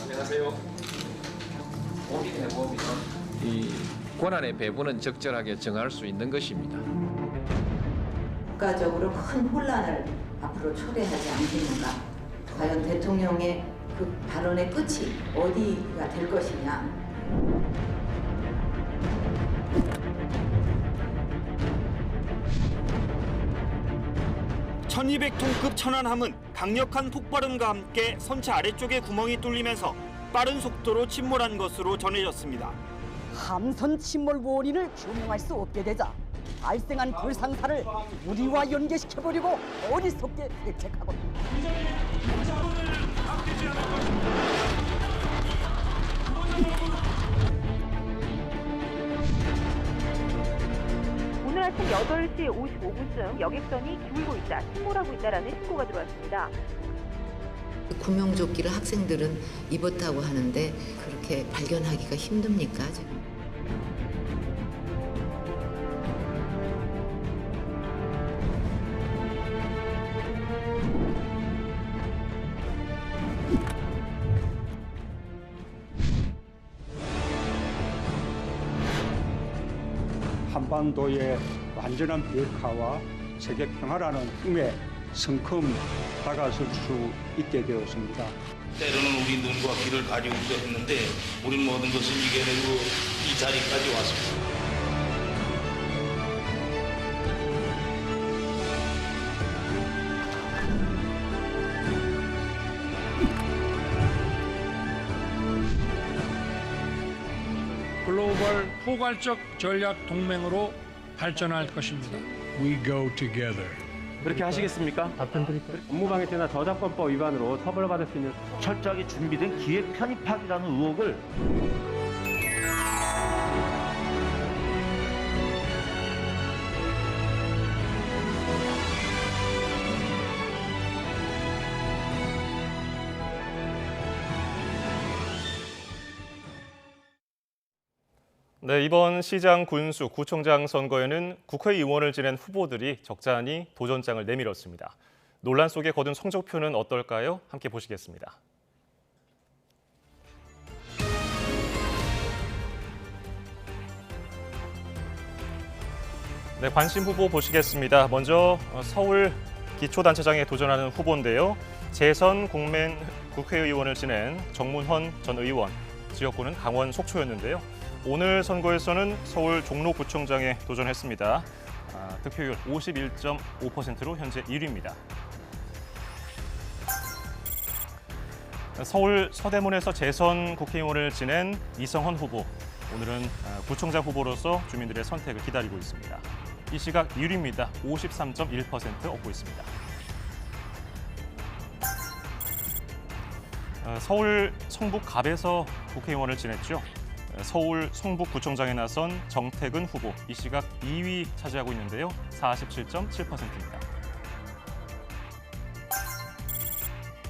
안녕하세요. 고민 해보면 이 권한의 배분은 적절하게 정할 수 있는 것입니다. 국가적으로 큰 혼란을 앞으로 초래하지 않겠는가? 과연 대통령의 그 발언의 끝이 어디가 될 것이냐? 1200톤급 천안함은 강력한 폭발음과 함께 선체 아래쪽에 구멍이 뚫리면서 빠른 속도로 침몰한 것으로 전해졌습니다. 함선 침몰 원인을 규명할 수 없게 되자 발생한 불상사를 우리와 연계시켜버리고 어리석게 대책하고 오늘 아침 8시 55분쯤 여객선이 기울고 있다, 침몰하고 있다라는 신고가 들어왔습니다. 구명조끼를 학생들은 입었다고 하는데 그렇게 발견하기가 힘듭니까? 한반도의 완전한 비핵화와 세계 평화라는 꿈에 성큼 다가설 수 있게 되었습니다. 때로는 우리 눈과 귀를 가리우기도 했는데 우린 모든 것을 이겨내고 이 자리까지 왔습니다. 글로벌 포괄적 전략 동맹으로 발전할 것입니다. We go together. 그렇게 하시겠습니까? 답변 드릴까요? 업무방해죄나 저작권법 위반으로 처벌받을 수 있는 철저하게 준비된 기획 편입학이라는 의혹을 네, 이번 시장, 군수, 구청장 선거에는 국회의원을 지낸 후보들이 적잖이 도전장을 내밀었습니다. 논란 속에 거둔 성적표는 어떨까요? 함께 보시겠습니다. 네, 관심 후보 보시겠습니다. 먼저 서울 기초단체장에 도전하는 후보인데요. 재선 국회의원을 지낸 정문헌 전 의원, 지역구는 강원 속초였는데요. 오늘 선거에서는 서울 종로구청장에 도전했습니다. 득표율 51.5%로 현재 1위입니다. 서울 서대문에서 재선 국회의원을 지낸 이성헌 후보, 오늘은 구청장 후보로서 주민들의 선택을 기다리고 있습니다. 이 시각 1위입니다. 53.1% 얻고 있습니다. 서울 성북갑에서 국회의원을 지냈죠. 서울 성북구청장에 나선 정태근 후보, 이 시각 2위 차지하고 있는데요. 47.7%입니다.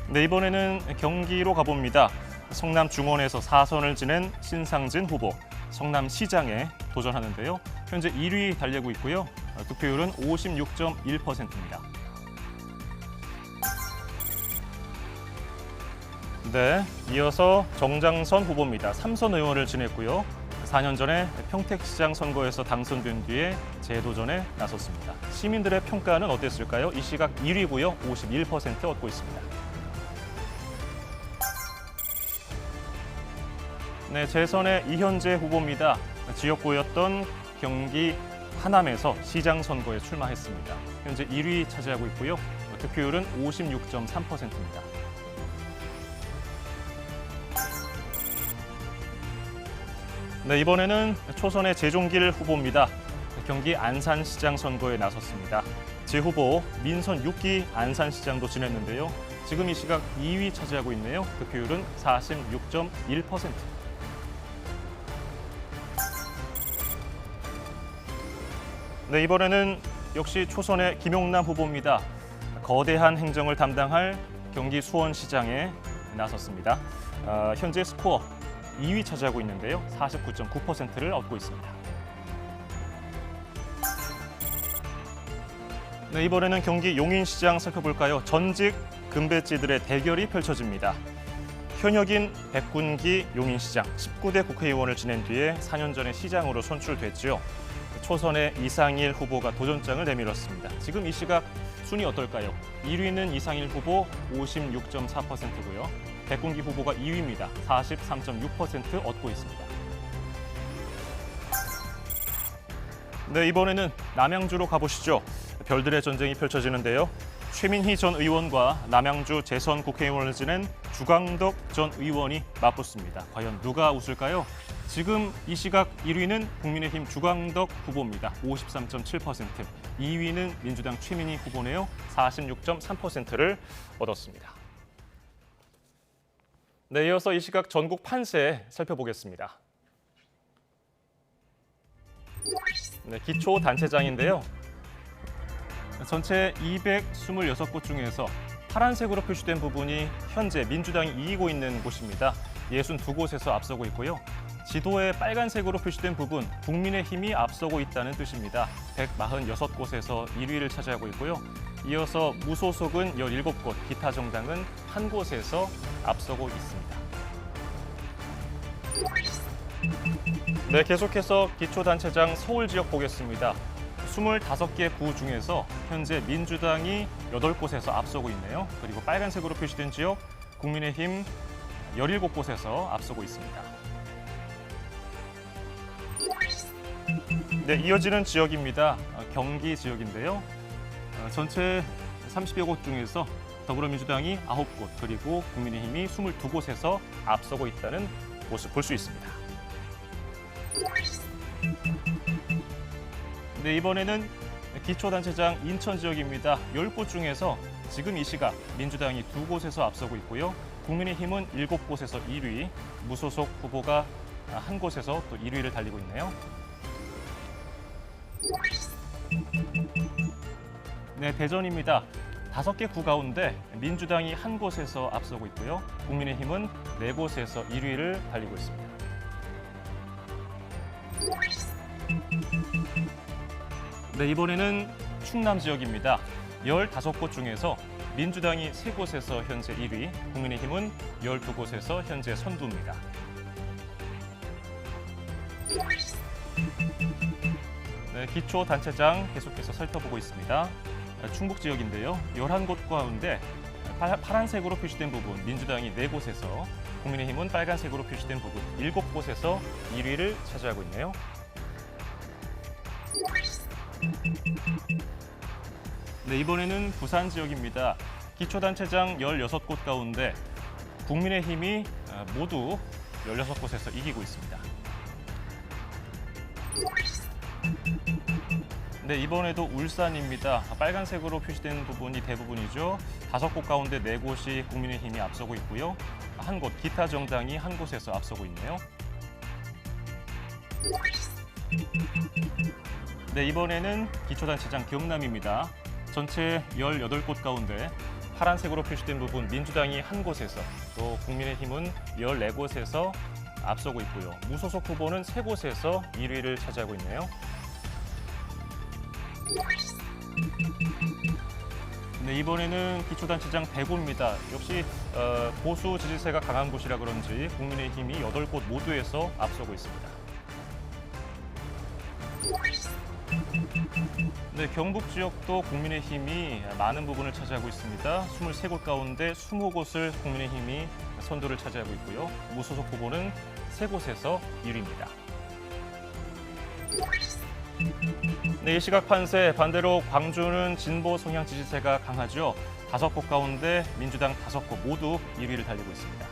네, 이번에는 경기로 가봅니다. 성남 중원에서 4선을 지낸 신상진 후보, 성남시장에 도전하는데요. 현재 1위 달리고 있고요. 득표율은 56.1%입니다. 네, 이어서 정장선 후보입니다. 3선 의원을 지냈고요. 4년 전에 평택시장 선거에서 당선된 뒤에 재도전에 나섰습니다. 시민들의 평가는 어땠을까요? 이 시각 1위고요. 51% 얻고 있습니다. 네, 재선의 이현재 후보입니다. 지역구였던 경기 하남에서 시장 선거에 출마했습니다. 현재 1위 차지하고 있고요. 득표율은 56.3%입니다. 네, 이번에는 초선의 재종길 후보입니다. 경기 안산시장 선거에 나섰습니다. 제 후보 민선 6기 안산시장도 지냈는데요. 지금 이 시각 2위 차지하고 있네요. 득표율은 46.1%. 네, 이번에는 역시 초선의 김용남 후보입니다. 거대한 행정을 담당할 경기 수원시장에 나섰습니다. 현재 스코어 2위 차지하고 있는데요. 49.9%를 얻고 있습니다. 네, 이번에는 경기 용인시장 살펴볼까요? 전직 금배지들의 대결이 펼쳐집니다. 현역인 백군기 용인시장 19대 국회의원을 지낸 뒤에 4년 전에 시장으로 선출됐죠. 초선의 이상일 후보가 도전장을 내밀었습니다. 지금 이 시각 순위 어떨까요? 1위는 이상일 후보 56.4%고요. 백군기 후보가 2위입니다. 43.6% 얻고 있습니다. 네, 이번에는 남양주로 가보시죠. 별들의 전쟁이 펼쳐지는데요. 최민희 전 의원과 남양주 재선 국회의원을 지낸 주광덕 전 의원이 맞붙습니다. 과연 누가 웃을까요? 지금 이 시각 1위는 국민의힘 주광덕 후보입니다. 53.7%. 2위는 민주당 최민희 후보네요. 46.3%를 얻었습니다. 네, 이어서 이 시각 전국 판세 살펴보겠습니다. 네, 기초단체장인데요. 전체 226곳 중에서 파란색으로 표시된 부분이 현재 민주당이 이기고 있는 곳입니다. 62곳에서 앞서고 있고요. 지도에 빨간색으로 표시된 부분, 국민의힘이 앞서고 있다는 뜻입니다. 146곳에서 1위를 차지하고 있고요. 이어서 무소속은 17곳, 기타 정당은 1곳에서 앞서고 있습니다. 네, 계속해서 기초단체장 서울 지역 보겠습니다. 25개 구 중에서 현재 민주당이 8곳에서 앞서고 있네요. 그리고 빨간색으로 표시된 지역 국민의힘 17곳에서 앞서고 있습니다. 네, 이어지는 지역입니다. 경기 지역인데요. 전체 30여 곳 중에서 더불어민주당이 9곳, 그리고 국민의힘이 22곳에서 앞서고 있다는 모습 볼 수 있습니다. 네, 이번에는 기초단체장 인천 지역입니다. 10곳 중에서 지금 이 시각 민주당이 2곳에서 앞서고 있고요. 국민의힘은 7곳에서 1위, 무소속 후보가 1곳에서 또 1위를 달리고 있네요. 네, 대전입니다. 5개 구 가운데 민주당이 1곳에서 앞서고 있고요. 국민의힘은 4곳에서 1위를 달리고 있습니다. 네, 이번에는 충남 지역입니다. 15곳 중에서 민주당이 3곳에서 현재 1위, 국민의힘은 12곳에서 현재 선두입니다. 네, 기초단체장 계속해서 살펴보고 있습니다. 충북 지역인데요. 11곳 가운데 파란색으로 표시된 부분 민주당이 4곳에서, 국민의힘은 빨간색으로 표시된 부분 7곳에서 1위를 차지하고 있네요. 네, 이번에는 부산 지역입니다. 기초단체장 16곳 가운데 국민의힘이 모두 16곳에서 이기고 있습니다. 네, 이번에도 울산입니다. 빨간색으로 표시된 부분이 대부분이죠. 5곳 가운데 4곳이 국민의힘이 앞서고 있고요. 1곳, 기타 정당이 1곳에서 앞서고 있네요. 네, 이번에는 기초단체장 경남입니다. 전체 18곳 가운데 파란색으로 표시된 부분 민주당이 1곳에서, 또 국민의힘은 14곳에서 앞서고 있고요. 무소속 후보는 3곳에서 1위를 차지하고 있네요. 네, 이번에는 기초단체장 대구입니다. 역시 보수 지지세가 강한 곳이라 그런지 국민의힘이 8곳 모두에서 앞서고 있습니다. 네, 경북 지역도 국민의힘이 많은 부분을 차지하고 있습니다. 23곳 가운데 20곳을 국민의힘이 선두를 차지하고 있고요. 무소속 후보는 3곳에서 1위입니다. 네, 이 시각 판세 반대로 광주는 진보 성향 지지세가 강하죠. 5곳 가운데 민주당 5곳 모두 1위를 달리고 있습니다.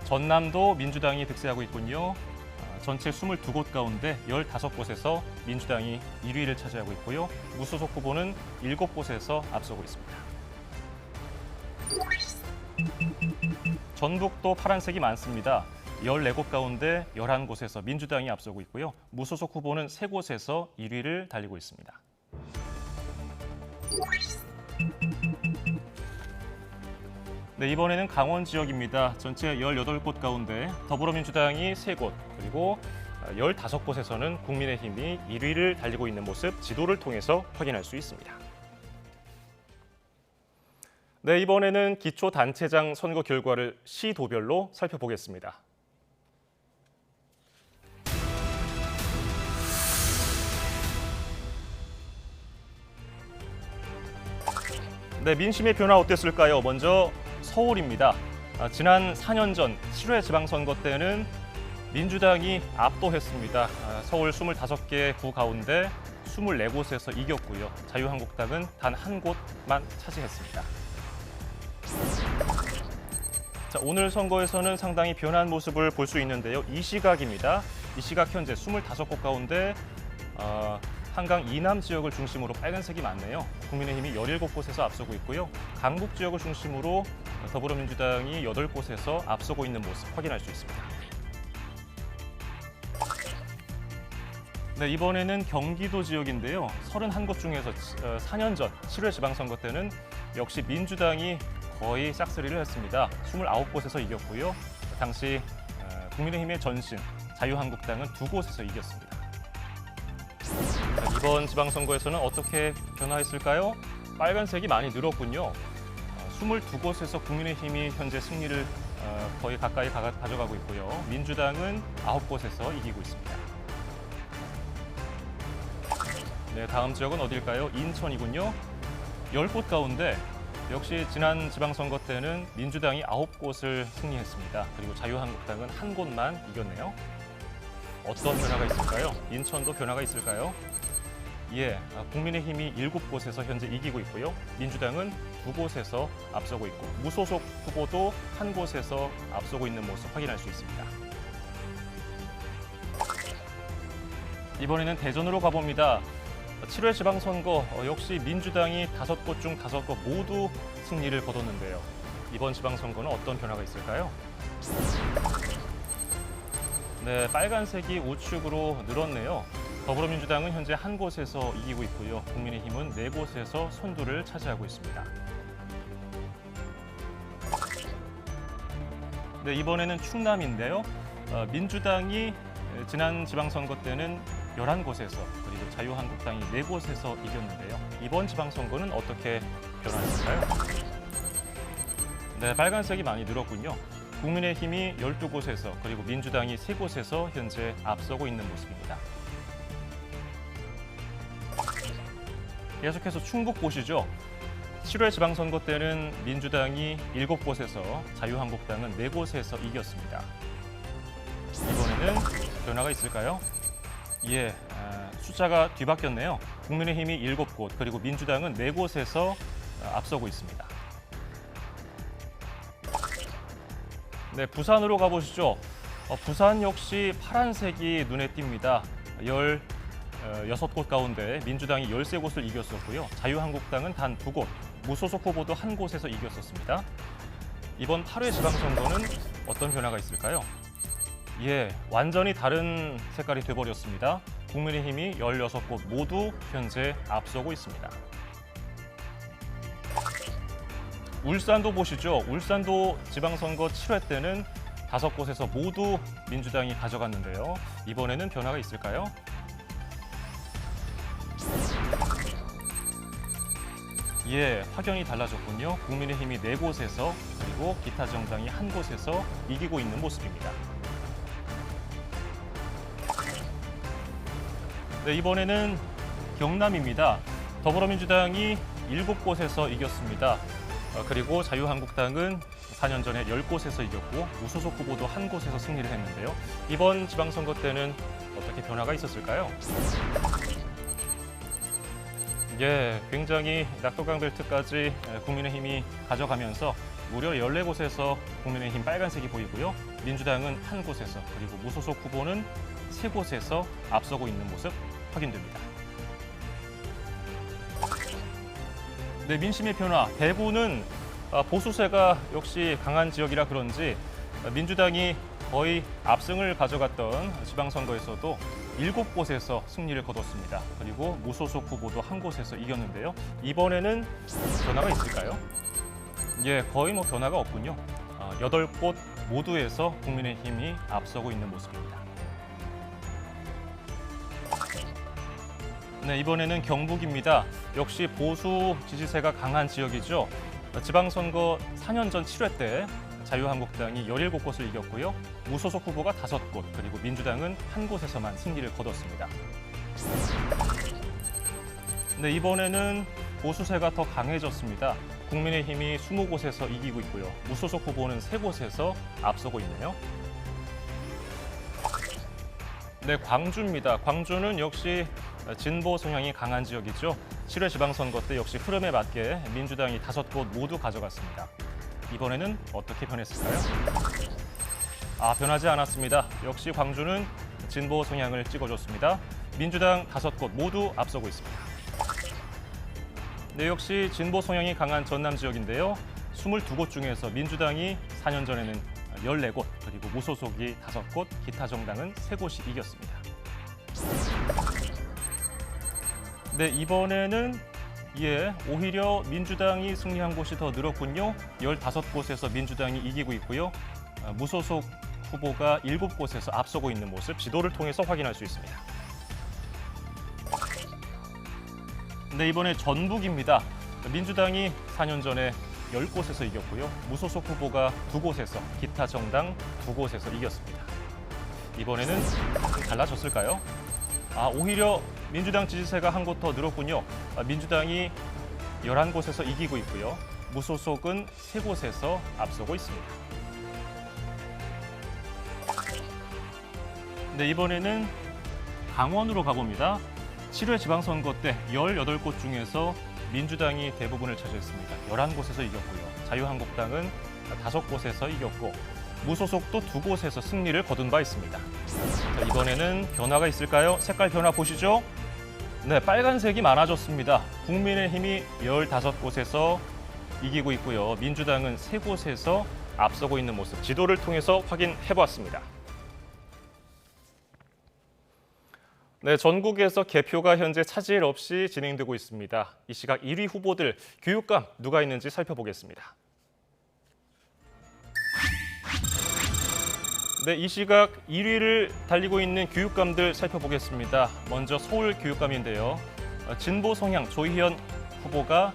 전남도 민주당이 득세하고 있군요. 전체 22곳 가운데 15곳에서 민주당이 1위를 차지하고 있고요. 무소속 후보는 7곳에서 앞서고 있습니다. 전북도 파란색이 많습니다. 14곳 가운데 11곳에서 민주당이 앞서고 있고요. 무소속 후보는 3곳에서 1위를 달리고 있습니다. 네, 이번에는 강원 지역입니다. 전체 18곳 가운데 더불어민주당이 3곳, 그리고 15곳에서는 국민의힘이 1위를 달리고 있는 모습 지도를 통해서 확인할 수 있습니다. 네, 이번에는 기초단체장 선거 결과를 시도별로 살펴보겠습니다. 네, 민심의 변화 어땠을까요? 먼저 서울입니다. 지난 4년 전 7회 지방선거 때는 민주당이 압도했습니다. 서울 25개 구 가운데 24곳에서 이겼고요. 자유한국당은 단 1곳만 차지했습니다. 자, 오늘 선거에서는 상당히 변한 모습을 볼 수 있는데요. 이 시각입니다. 이 시각 현재 25곳 가운데 한강 이남 지역을 중심으로 빨간색이 많네요. 국민의힘이 17곳에서 앞서고 있고요. 강북 지역을 중심으로 더불어민주당이 8곳에서 앞서고 있는 모습 확인할 수 있습니다. 네, 이번에는 경기도 지역인데요. 31곳 중에서 4년 전 7회 지방선거 때는 역시 민주당이 거의 싹쓸이를 했습니다. 29곳에서 이겼고요. 당시 국민의힘의 전신 자유한국당은 2곳에서 이겼습니다. 이번 지방선거에서는 어떻게 변화했을까요? 빨간색이 많이 늘었군요. 22곳에서 국민의힘이 현재 승리를 거의 가까이 가져가고 있고요. 민주당은 9곳에서 이기고 있습니다. 네, 다음 지역은 어딜까요? 인천이군요. 10곳 가운데 역시 지난 지방선거 때는 민주당이 9곳을 승리했습니다. 그리고 자유한국당은 1곳만 이겼네요. 어떤 변화가 있을까요? 인천도 변화가 있을까요? 예, 국민의힘이 7곳에서 현재 이기고 있고요. 민주당은 2곳에서 앞서고 있고 무소속 후보도 1곳에서 앞서고 있는 모습 확인할 수 있습니다. 이번에는 대전으로 가봅니다. 7회 지방선거 역시 민주당이 5곳 중 5곳 모두 승리를 거뒀는데요. 이번 지방선거는 어떤 변화가 있을까요? 네, 빨간색이 우측으로 늘었네요. 더불어민주당은 현재 1곳에서 이기고 있고요. 국민의힘은 4곳에서 선두를 차지하고 있습니다. 네, 이번에는 충남인데요. 민주당이 지난 지방선거 때는 11곳에서 그리고 자유한국당이 4곳에서 이겼는데요. 이번 지방선거는 어떻게 변화했을까요? 네, 빨간색이 많이 늘었군요. 국민의힘이 12곳에서 그리고 민주당이 3곳에서 현재 앞서고 있는 모습입니다. 계속해서 충북 보시죠. 7회 지방선거 때는 민주당이 7곳에서 자유한국당은 4곳에서 이겼습니다. 이번에는 변화가 있을까요? 예, 숫자가 뒤바뀌었네요. 국민의힘이 7곳, 그리고 민주당은 4곳에서 앞서고 있습니다. 네, 부산으로 가보시죠. 부산 역시 파란색이 눈에 띕니다. 16곳 가운데 민주당이 13곳을 이겼었고요. 자유한국당은 단 2곳, 무소속 후보도 1곳에서 이겼었습니다. 이번 8회 지방선거는 어떤 변화가 있을까요? 예, 완전히 다른 색깔이 돼버렸습니다. 국민의힘이 16곳 모두 현재 앞서고 있습니다. 울산도 보시죠. 울산도 지방선거 7회 때는 5곳에서 모두 민주당이 가져갔는데요. 이번에는 변화가 있을까요? 예, 확연히 달라졌군요. 국민의힘이 4곳에서 그리고 기타 정당이 1곳에서 이기고 있는 모습입니다. 네, 이번에는 경남입니다. 더불어민주당이 7곳에서 이겼습니다. 그리고 자유한국당은 4년 전에 10곳에서 이겼고 무소속 후보도 1곳에서 승리를 했는데요. 이번 지방선거 때는 어떻게 변화가 있었을까요? 예, 굉장히 낙동강 벨트까지 국민의힘이 가져가면서 무려 14곳에서 국민의힘 빨간색이 보이고요. 민주당은 1곳에서 그리고 무소속 후보는 3곳에서 앞서고 있는 모습 확인됩니다. 네, 민심의 변화. 대구는 보수세가 역시 강한 지역이라 그런지 민주당이 거의 압승을 가져갔던 지방선거에서도 7곳에서 승리를 거뒀습니다. 그리고 무소속 후보도 1곳에서 이겼는데요. 이번에는 변화가 있을까요? 예, 거의 변화가 없군요. 8곳 모두에서 국민의힘이 앞서고 있는 모습입니다. 네, 이번에는 경북입니다. 역시 보수 지지세가 강한 지역이죠. 지방선거 4년 전 7회 때 자유한국당이 17곳을 이겼고요. 무소속 후보가 5곳, 그리고 민주당은 1곳에서만 승리를 거뒀습니다. 네, 이번에는 보수세가 더 강해졌습니다. 국민의힘이 20곳에서 이기고 있고요. 무소속 후보는 3곳에서 앞서고 있네요. 네, 광주입니다. 광주는 역시 진보 성향이 강한 지역이죠. 7회 지방선거 때 역시 흐름에 맞게 민주당이 5곳 모두 가져갔습니다. 이번에는 어떻게 변했을까요? 변하지 않았습니다. 역시 광주는 진보 성향을 찍어줬습니다. 민주당 5곳 모두 앞서고 있습니다. 네, 역시 진보 성향이 강한 전남 지역인데요. 22곳 중에서 민주당이 4년 전에는 14곳, 그리고 무소속이 5곳, 기타 정당은 3곳이 이겼습니다. 네, 이번에는 오히려 민주당이 승리한 곳이 더 늘었군요. 15곳에서 민주당이 이기고 있고요. 무소속 후보가 7곳에서 앞서고 있는 모습 지도를 통해서 확인할 수 있습니다. 네, 이번에 전북입니다. 민주당이 4년 전에 10곳에서 이겼고요. 무소속 후보가 2곳에서, 기타 정당 2곳에서 이겼습니다. 이번에는 좀 달라졌을까요? 오히려 민주당 지지세가 한 곳 더 늘었군요. 민주당이 11곳에서 이기고 있고요. 무소속은 3곳에서 앞서고 있습니다. 네, 이번에는 강원으로 가봅니다. 7회 지방선거 때 18곳 중에서 민주당이 대부분을 차지했습니다. 11곳에서 이겼고요. 자유한국당은 5곳에서 이겼고 무소속도 2곳에서 승리를 거둔 바 있습니다. 자, 이번에는 변화가 있을까요? 색깔 변화 보시죠. 네, 빨간색이 많아졌습니다. 국민의힘이 15곳에서 이기고 있고요. 민주당은 3곳에서 앞서고 있는 모습 지도를 통해서 확인해보았습니다. 네, 전국에서 개표가 현재 차질 없이 진행되고 있습니다. 이 시각 1위 후보들 교육감 누가 있는지 살펴보겠습니다. 네, 이 시각 1위를 달리고 있는 교육감들 살펴보겠습니다. 먼저 서울 교육감인데요. 진보 성향 조희연 후보가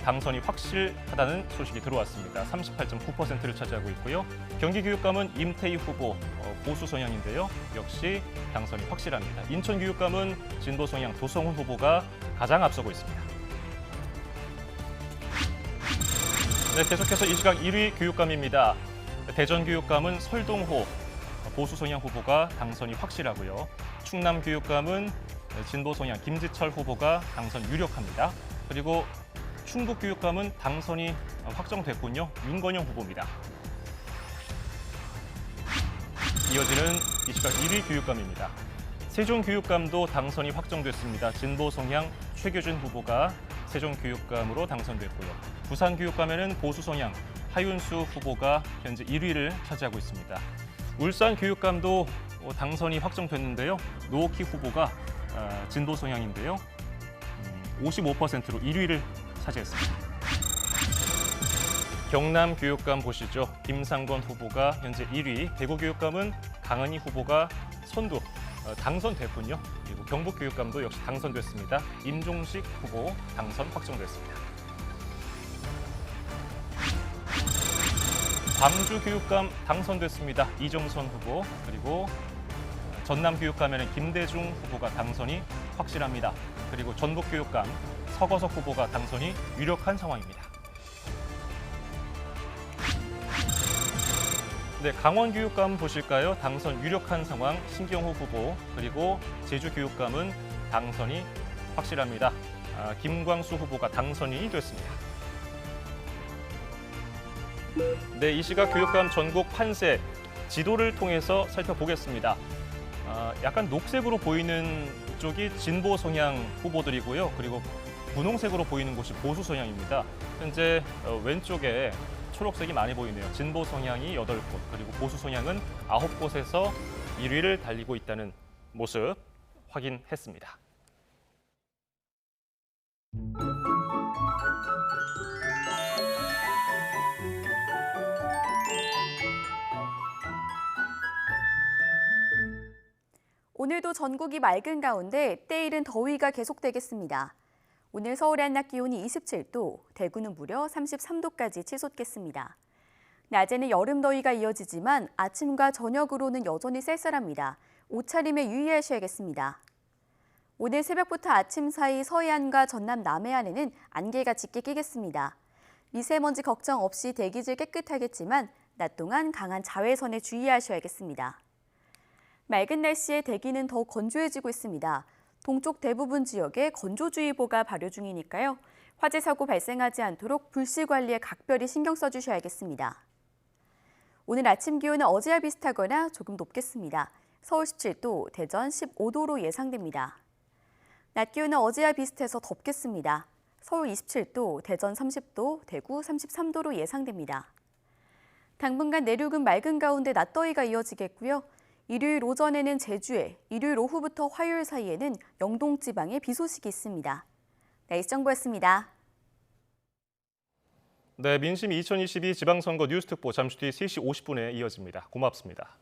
당선이 확실하다는 소식이 들어왔습니다. 38.9%를 차지하고 있고요. 경기 교육감은 임태희 후보 보수 성향인데요. 역시 당선이 확실합니다. 인천 교육감은 진보 성향 도성훈 후보가 가장 앞서고 있습니다. 네, 계속해서 이 시각 1위 교육감입니다. 대전 교육감은 설동호 보수 성향 후보가 당선이 확실하고요. 충남 교육감은 진보 성향 김지철 후보가 당선 유력합니다. 그리고 충북 교육감은 당선이 확정됐군요. 윤건영 후보입니다. 이어지는 이 시각 1위 교육감입니다. 세종 교육감도 당선이 확정됐습니다. 진보 성향 최규준 후보가 세종 교육감으로 당선됐고요. 부산 교육감에는 보수 성향 하윤수 후보가 현재 1위를 차지하고 있습니다. 울산 교육감도 당선이 확정됐는데요. 노옥희 후보가 진보 성향인데요. 55%로 1위를 차지했습니다. 경남 교육감 보시죠. 김상권 후보가 현재 1위, 대구 교육감은 강은희 후보가 선두 당선됐군요. 그리고 경북 교육감도 역시 당선됐습니다. 임종식 후보 당선 확정됐습니다. 광주 교육감 당선됐습니다. 이정선 후보, 그리고 전남 교육감에는 김대중 후보가 당선이 확실합니다. 그리고 전북 교육감 서거석 후보가 당선이 유력한 상황입니다. 네, 강원 교육감 보실까요? 당선 유력한 상황 신경호 후보, 그리고 제주 교육감은 당선이 확실합니다. 김광수 후보가 당선이 됐습니다. 네, 이 시각 교육감 전국 판세 지도를 통해서 살펴보겠습니다. 약간 녹색으로 보이는 쪽이 진보 성향 후보들이고요. 그리고 분홍색으로 보이는 곳이 보수 성향입니다. 현재 왼쪽에 초록색이 많이 보이네요. 진보 성향이 8곳, 그리고 보수 성향은 9곳에서 1위를 달리고 있다는 모습 확인했습니다. 오늘도 전국이 맑은 가운데 때이른 더위가 계속되겠습니다. 오늘 서울의 한낮 기온이 27도, 대구는 무려 33도까지 치솟겠습니다. 낮에는 여름 더위가 이어지지만 아침과 저녁으로는 여전히 쌀쌀합니다. 옷차림에 유의하셔야겠습니다. 오늘 새벽부터 아침 사이 서해안과 전남 남해안에는 안개가 짙게 끼겠습니다. 미세먼지 걱정 없이 대기질 깨끗하겠지만 낮 동안 강한 자외선에 주의하셔야겠습니다. 맑은 날씨에 대기는 더욱 건조해지고 있습니다. 동쪽 대부분 지역에 건조주의보가 발효 중이니까요. 화재 사고 발생하지 않도록 불씨 관리에 각별히 신경 써주셔야겠습니다. 오늘 아침 기온은 어제와 비슷하거나 조금 높겠습니다. 서울 17도, 대전 15도로 예상됩니다. 낮 기온은 어제와 비슷해서 덥겠습니다. 서울 27도, 대전 30도, 대구 33도로 예상됩니다. 당분간 내륙은 맑은 가운데 낮더위가 이어지겠고요. 일요일 오전에는 제주에, 일요일 오후부터 화요일 사이에는 영동 지방에 비 소식이 있습니다. 날씨 정보였습니다. 네, 민심 2022 지방선거 뉴스특보 잠시 뒤 3시 50분에 이어집니다. 고맙습니다.